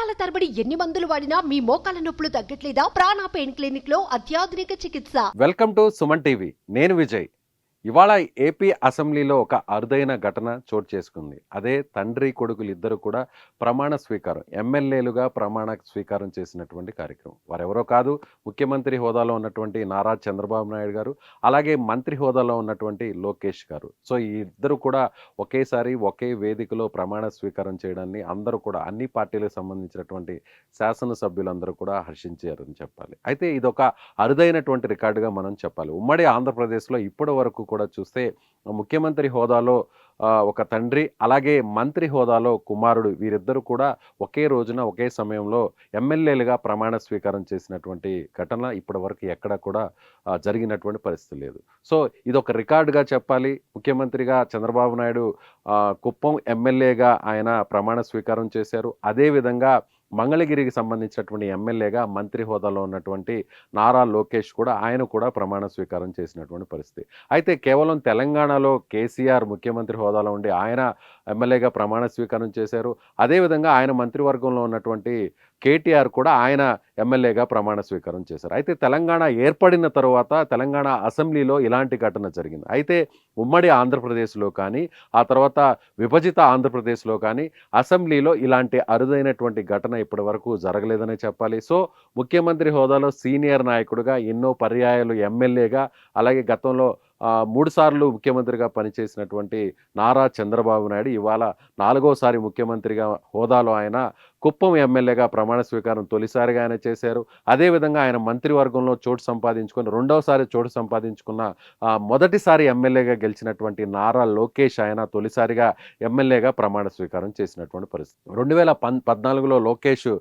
సంవత్సరాల తరబడి ఎన్ని మందులు వాడినా మీ మోకాల నొప్పులు తగ్గట్లేదా? ప్రాణ పెయిన్ క్లినిక్ లో అత్యాధునిక చికిత్స. Welcome to Suman TV. నేను విజయ్. ఇవాళ ఏపీ అసెంబ్లీలో ఒక అరుదైన ఘటన చోటు చేసుకుంది. అదే తండ్రి కొడుకులు ఇద్దరు కూడా ప్రమాణ స్వీకారం, ఎమ్మెల్యేలుగా ప్రమాణ స్వీకారం చేసినటువంటి కార్యక్రమం. వారెవరో కాదు, ముఖ్యమంత్రి హోదాలో ఉన్నటువంటి నారా చంద్రబాబు నాయుడు గారు, అలాగే మంత్రి హోదాలో ఉన్నటువంటి లోకేష్ గారు. సో ఈ ఇద్దరు కూడా ఒకేసారి ఒకే వేదికలో ప్రమాణ స్వీకారం చేయడాన్ని అందరూ కూడా, అన్ని పార్టీలకు సంబంధించినటువంటి శాసనసభ్యులందరూ కూడా హర్షించారని చెప్పాలి. అయితే ఇదొక అరుదైనటువంటి రికార్డుగా మనం చెప్పాలి. ఉమ్మడి ఆంధ్రప్రదేశ్లో ఇప్పటి వరకు కూడా చూస్తే ముఖ్యమంత్రి హోదాలో ఒక తండ్రి, అలాగే మంత్రి హోదాలో కుమారుడు, వీరిద్దరూ కూడా ఒకే రోజున ఒకే సమయంలో ఎమ్మెల్యేలుగా ప్రమాణ స్వీకారం చేసినటువంటి ఘటన ఇప్పటి వరకు ఎక్కడ కూడా జరిగినటువంటి పరిస్థితి లేదు. సో ఇదొక రికార్డుగా చెప్పాలి. ముఖ్యమంత్రిగా చంద్రబాబు నాయుడు కుప్పం ఎమ్మెల్యేగా ఆయన ప్రమాణ స్వీకారం చేశారు. అదేవిధంగా మంగళగిరికి సంబంధించినటువంటి ఎమ్మెల్యేగా మంత్రి హోదాలో ఉన్నటువంటి నారా లోకేష్ కూడా, ఆయన కూడా ప్రమాణ స్వీకారం చేసినటువంటి పరిస్థితి. అయితే కేవలం తెలంగాణలో కేసీఆర్ ముఖ్యమంత్రి హోదాలో ఉండి ఆయన ఎమ్మెల్యేగా ప్రమాణ స్వీకారం చేశారు. అదేవిధంగా ఆయన మంత్రివర్గంలో ఉన్నటువంటి కేటీఆర్ కూడా ఆయన ఎమ్మెల్యేగా ప్రమాణ స్వీకారం చేశారు. అయితే తెలంగాణ ఏర్పడిన తరువాత తెలంగాణ అసెంబ్లీలో ఇలాంటి ఘటన జరిగింది. అయితే ఉమ్మడి ఆంధ్రప్రదేశ్లో కానీ, ఆ తర్వాత విభజిత ఆంధ్రప్రదేశ్లో కానీ అసెంబ్లీలో ఇలాంటి అరుదైనటువంటి ఘటన ఇప్పటి వరకు జరగలేదనే చెప్పాలి. సో ముఖ్యమంత్రి హోదాలో సీనియర్ నాయకుడిగా, ఎన్నో పర్యాయాలు ఎమ్మెల్యేగా, అలాగే గతంలో 3 సార్లు ముఖ్యమంత్రిగా పనిచేసినటువంటి నారా చంద్రబాబు నాయుడు ఇవాళ 4వసారి ముఖ్యమంత్రిగా హోదాలో ఆయన కుప్పం ఎమ్మెల్యేగా ప్రమాణ స్వీకారం తొలిసారిగా ఆయన చేశారు. అదేవిధంగా ఆయన మంత్రివర్గంలో చోటు సంపాదించుకొని 2వసారి చోటు సంపాదించుకున్న మొదటిసారి ఎమ్మెల్యేగా గెలిచినటువంటి నారా లోకేష్ ఆయన తొలిసారిగా ఎమ్మెల్యేగా ప్రమాణ స్వీకారం చేసినటువంటి పరిస్థితి. 2014లో లోకేష్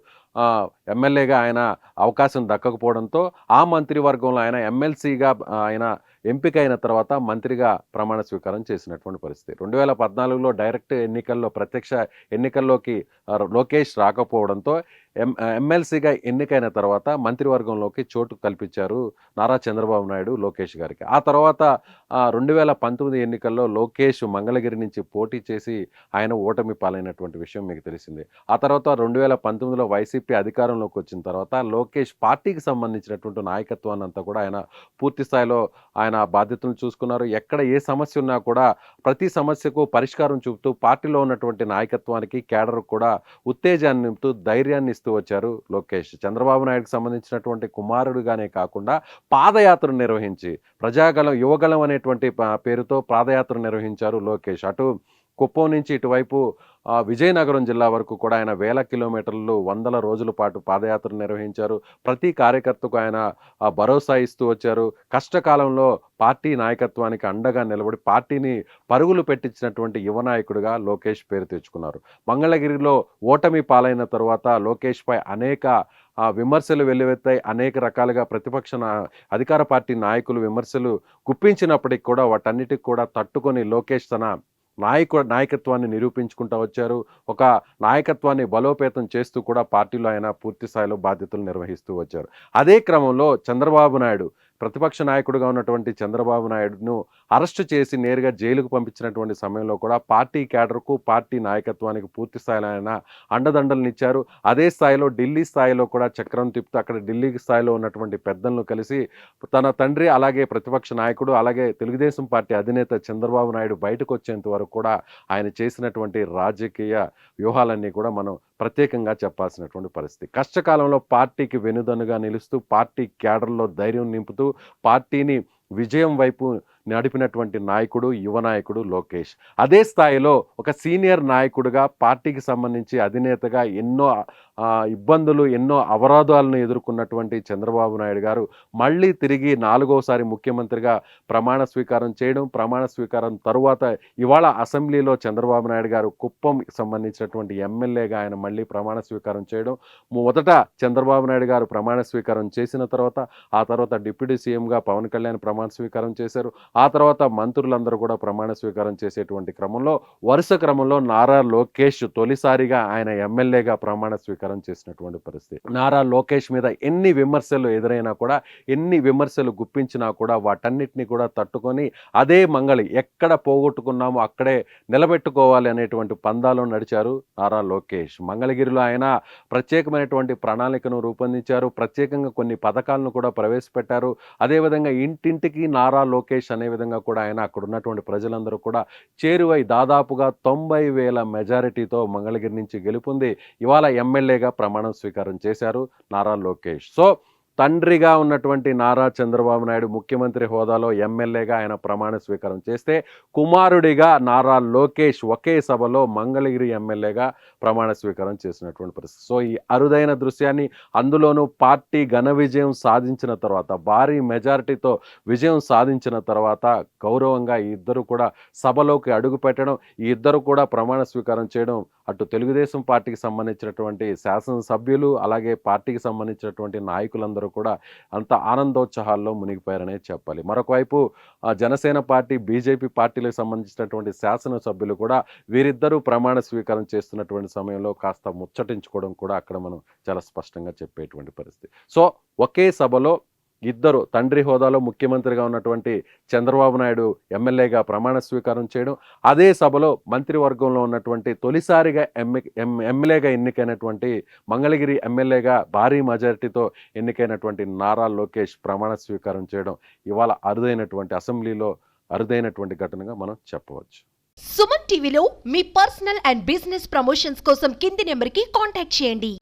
ఎమ్మెల్యేగా ఆయన అవకాశం దక్కకపోవడంతో ఆ మంత్రివర్గంలో ఆయన ఎమ్మెల్సీగా ఆయన ఎంపికైన తర్వాత మంత్రిగా ప్రమాణ స్వీకారం చేసినటువంటి పరిస్థితి. 2014లో డైరెక్ట్ ఎన్నికల్లో, ప్రత్యక్ష ఎన్నికల్లోకి లోకేష్ రాకపోవడంతో ఎమ్మెల్సీగా ఎన్నికైన తర్వాత మంత్రివర్గంలోకి చోటు కల్పించారు నారా చంద్రబాబు నాయుడు లోకేష్ గారికి. ఆ తర్వాత 2019 ఎన్నికల్లో లోకేష్ మంగళగిరి నుంచి పోటీ చేసి ఆయన ఓటమి పాలైనటువంటి విషయం మీకు తెలిసిందే. ఆ తర్వాత 2019లో వైసీపీ అధికారంలోకి వచ్చిన తర్వాత లోకేష్ పార్టీకి సంబంధించినటువంటి నాయకత్వాన్ని అంతా కూడా ఆయన పూర్తి స్థాయిలో ఆయన బాధ్యతలు చూసుకున్నారు. ఎక్కడ ఏ సమస్య ఉన్నా కూడా ప్రతి సమస్యకు పరిష్కారం చూపుతూ పార్టీలో ఉన్నటువంటి నాయకత్వానికి, కేడర్కు కూడా ఉత్తేజాన్ని నింపుతూ, ధైర్యాన్ని ఇస్తూ వచ్చారు లోకేష్. చంద్రబాబు నాయుడుకి సంబంధించినటువంటి కుమారుడుగానే కాకుండా పాదయాత్ర నిర్వహించి, ప్రజాగళం, యువగళం అనేటువంటి పేరుతో పాదయాత్ర నిర్వహించారు లోకేష్. అటు కుప్పం నుంచి ఇటువైపు విజయనగరం జిల్లా వరకు కూడా ఆయన 1000 కిలోమీటర్లు, 100 రోజుల పాటు పాదయాత్ర నిర్వహించారు. ప్రతి కార్యకర్తకు ఆయన భరోసా ఇస్తూ వచ్చారు. కష్టకాలంలో పార్టీ నాయకత్వానికి అండగా నిలబడి పార్టీని పరుగులు పెట్టించినటువంటి యువ నాయకుడిగా లోకేష్ పేరు తెచ్చుకున్నారు. మంగళగిరిలో ఓటమి పాలైన తరువాత లోకేష్పై అనేక విమర్శలు వెల్లువెత్తాయి. అనేక రకాలుగా అధికార పార్టీ నాయకులు విమర్శలు గుప్పించినప్పటికీ కూడా వాటన్నిటికి కూడా తట్టుకొని లోకేష్ తన నాయకత్వాన్ని నిరూపించుకుంటూ వచ్చారు. ఒక నాయకత్వాన్ని బలోపేతం చేస్తూ కూడా పార్టీలో ఆయన పూర్తి స్థాయిలో బాధ్యతలు నిర్వహిస్తూ వచ్చారు. అదే క్రమంలో చంద్రబాబు నాయుడు, ప్రతిపక్ష నాయకుడిగా ఉన్నటువంటి చంద్రబాబు నాయుడును అరెస్టు చేసి నేరుగా జైలుకు పంపించినటువంటి సమయంలో కూడా పార్టీ క్యాడర్కు, పార్టీ నాయకత్వానికి పూర్తి స్థాయిలో ఆయన అండదండలను ఇచ్చారు. అదే స్థాయిలో ఢిల్లీ స్థాయిలో కూడా చక్రం తిప్పుతూ అక్కడ ఢిల్లీ స్థాయిలో ఉన్నటువంటి పెద్దలను కలిసి తన తండ్రి, అలాగే ప్రతిపక్ష నాయకుడు, అలాగే తెలుగుదేశం పార్టీ అధినేత చంద్రబాబు నాయుడు బయటకు వచ్చేంత వరకు కూడా ఆయన చేసినటువంటి రాజకీయ వ్యూహాలన్నీ కూడా మనం ప్రత్యేకంగా చెప్పాల్సినటువంటి పరిస్థితి. కష్టకాలంలో పార్టీకి వెనుదన్నుగా నిలుస్తూ, పార్టీ క్యాడర్లో ధైర్యం నింపుతూ, పార్టీని విజయం వైపు నడిపినటువంటి నాయకుడు, యువ నాయకుడు లోకేష్. అదే స్థాయిలో ఒక సీనియర్ నాయకుడిగా, పార్టీకి సంబంధించి అధినేతగా ఎన్నో ఇబ్బందులు, ఎన్నో అవరోధాలను ఎదుర్కొన్నటువంటి చంద్రబాబు నాయుడు గారు మళ్ళీ తిరిగి 4వసారి ముఖ్యమంత్రిగా ప్రమాణ స్వీకారం చేయడం, ప్రమాణ స్వీకారం తరువాత ఇవాళ అసెంబ్లీలో చంద్రబాబు నాయుడు గారు కుప్పం సంబంధించినటువంటి ఎమ్మెల్యేగా ఆయన మళ్ళీ ప్రమాణ స్వీకారం చేయడం. మొదట చంద్రబాబు నాయుడు గారు ప్రమాణ స్వీకారం చేసిన తర్వాత, ఆ తర్వాత డిప్యూటీ సీఎంగా పవన్ కళ్యాణ్ ప్రమాణ స్వీకారం చేశారు. ఆ ఆ తర్వాత మంత్రులందరూ కూడా ప్రమాణ స్వీకారం చేసేటువంటి క్రమంలో వరుస క్రమంలో నారా లోకేష్ తొలిసారిగా ఆయన ఎమ్మెల్యేగా ప్రమాణ స్వీకారం చేసినటువంటి పరిస్థితి. నారా లోకేష్ మీద ఎన్ని విమర్శలు ఎదురైనా కూడా, ఎన్ని విమర్శలు గుప్పించినా కూడా వాటన్నిటిని కూడా తట్టుకొని అదే మంగళి ఎక్కడ పోగొట్టుకున్నామో అక్కడే నిలబెట్టుకోవాలి అనేటువంటి పందాలో నడిచారు నారా లోకేష్. మంగళగిరిలో ఆయన ప్రత్యేకమైనటువంటి ప్రణాళికను రూపొందించారు. ప్రత్యేకంగా కొన్ని పథకాలను కూడా ప్రవేశపెట్టారు. అదేవిధంగా ఇంటింటికి నారా లోకేష్ అనే విధంగా కూడా ఆయన అక్కడ ఉన్నటువంటి ప్రజలందరూ కూడా చేరువై దాదాపుగా 90,000 మెజారిటీతో మంగళగిరి నుంచి గెలుపొంది ఇవాళ ఎమ్మెల్యేగా ప్రమాణం స్వీకారం చేశారు నారా లోకేష్. సో తండ్రిగా ఉన్నటువంటి నారా చంద్రబాబు నాయుడు ముఖ్యమంత్రి హోదాలో ఎమ్మెల్యేగా ఆయన ప్రమాణ స్వీకారం చేస్తే, కుమారుడిగా నారా లోకేష్ ఒకే సభలో మంగళగిరి ఎమ్మెల్యేగా ప్రమాణ స్వీకారం చేసినటువంటి పరిస్థితి. సో ఈ అరుదైన దృశ్యాన్ని, అందులోనూ పార్టీ ఘన విజయం సాధించిన తర్వాత, భారీ మెజారిటీతో విజయం సాధించిన తర్వాత గౌరవంగా ఈ ఇద్దరు కూడా సభలోకి అడుగు పెట్టడం, ఈ ఇద్దరు కూడా ప్రమాణ స్వీకారం చేయడం అటు తెలుగుదేశం పార్టీకి సంబంధించినటువంటి శాసనసభ్యులు, అలాగే పార్టీకి సంబంధించినటువంటి నాయకులందరూ కూడా అంత ఆనందోత్సాహాల్లో మునిగిపోయారనే చెప్పాలి. మరొక వైపు జనసేన పార్టీ, బీజేపీ పార్టీలకు సంబంధించినటువంటి శాసనసభ్యులు కూడా వీరిద్దరూ ప్రమాణ స్వీకారం చేస్తున్నటువంటి సమయంలో కాస్త ముచ్చటించుకోవడం కూడా అక్కడ మనం చాలా స్పష్టంగా చెప్పేటువంటి పరిస్థితి. సో ఒకే సభలో ఇద్దరు, తండ్రి హోదాలో ముఖ్యమంత్రిగా ఉన్నటువంటి చంద్రబాబు నాయుడు ఎమ్మెల్యేగా ప్రమాణ స్వీకారం చేయడం, అదే సభలో మంత్రివర్గంలో ఉన్నటువంటి తొలిసారిగా ఎమ్మెల్యేగా ఎన్నికైనటువంటి మంగళగిరి ఎమ్మెల్యేగా భారీ మెజారిటీతో ఎన్నికైనటువంటి నారా లోకేష్ ప్రమాణ స్వీకారం చేయడం ఇవాళ అసెంబ్లీలో అరుదైనటువంటి ఘటనగా మనం చెప్పవచ్చు. సుమన్ టీవీలో మీ పర్సనల్ అండ్ బిజినెస్ ప్రమోషన్స్ కోసం కింది నెంబర్కి కాంటాక్ట్ చేయండి.